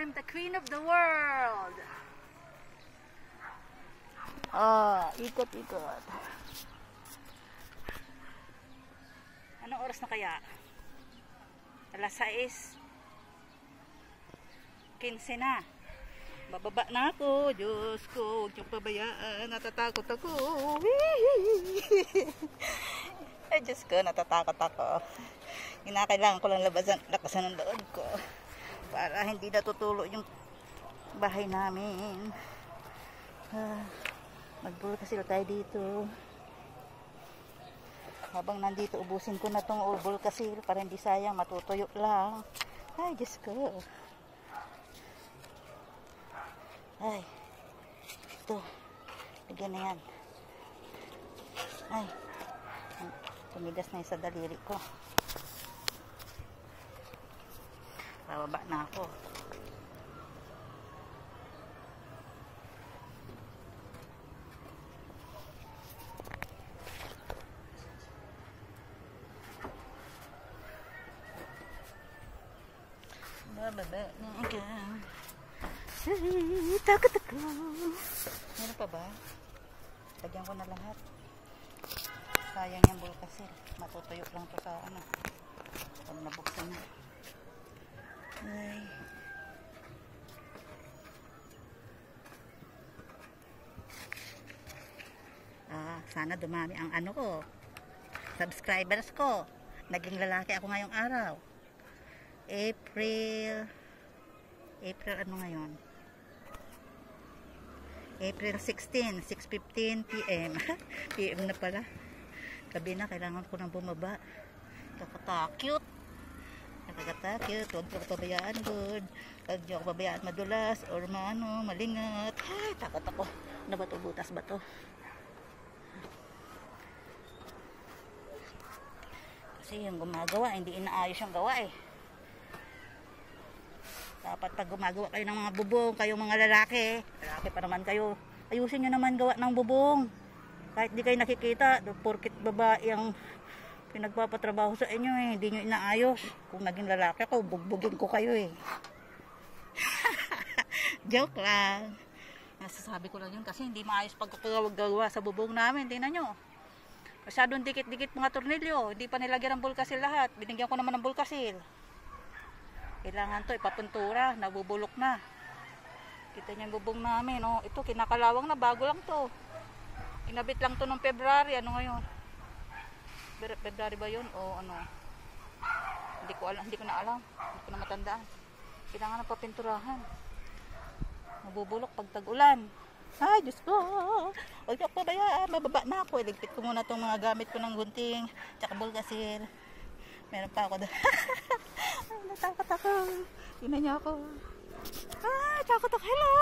I'm the queen of the world. Oh, ikot-ikot. Anong oras na kaya? Alas 6:15 na. Bababa na ako. Diyos ko, huwag niyong pabayaan. Natatakot ako. Ay, Diyos ko, natatakot ako. Kinakailangan ko lang lakasan ng loob ko para hindi natutulo yung bahay namin. Magbulkasil tayo dito. Habang nandito, ubusin ko na tong bulkasil para hindi sayang, matutuyo lang. Ay, Diyos ko. Ay, ito. Bigyan na yan. Ay, tumigas na yung sa daliri ko. Bababa na ako. Bababa na ako. Takot ako. Meron pa ba? Lagyan ko na lahat. Sayang yung bulkasil. Matutuyo lang to sa ano. Pag nabuksan na. Ay. Sana dumami ang ano ko. Subscribers ko. Naging lalaki ako ngayong araw. April ano ngayon? April 16, 6:15 PM. PM na pala. Gabi na, kailangan ko nang bumaba. Kakatakot. Huwag ko pabayaan, good. Huwag niyo ako pabayaan madulas or malingat. Ay, takot ako. Ano ba ito? Butas ba ito? Kasi yung gumagawa, hindi inaayos yung gawa eh. Dapat pag gumagawa kayo ng mga bubong, kayong mga lalaki pa naman kayo, ayusin nyo naman gawa ng bubong. Kahit di kayo nakikita, porkit babae ang pinagpapatrabaho sa inyo eh, hindi nyo inaayos. Kung naging lalaki ko, bugbugin ko kayo eh. Joke lang. Nasasabi ko lang yun kasi hindi maayos pagkagawa sa bubong namin. Tingnan nyo. Masyadong dikit-dikit mga tornilyo. Hindi pa nilagyan ng bulkasil lahat. Binigyan ko naman ng bulkasil. Kailangan to ipapuntura, nabubulok na. Kita niyo yung bubong namin, no? Ito kinakalawang na, bago lang to. Inabit lang to nung February, ano ngayon? February ba 'yun o ano? Hindi ko na alam. Hindi ko na matandaan. Kailangan na papinturahan. Nabubulok pag tag-ulan. Ay, Diyos ko. Huwag niyo pabayaan, mababa na ako. Iligpit ko muna tong mga gamit ko ng gunting, tsaka bulkasil. Meron pa ako doon. Ay, natakot ako. Tingnan niyo ako. Ah, takot ako. Hello!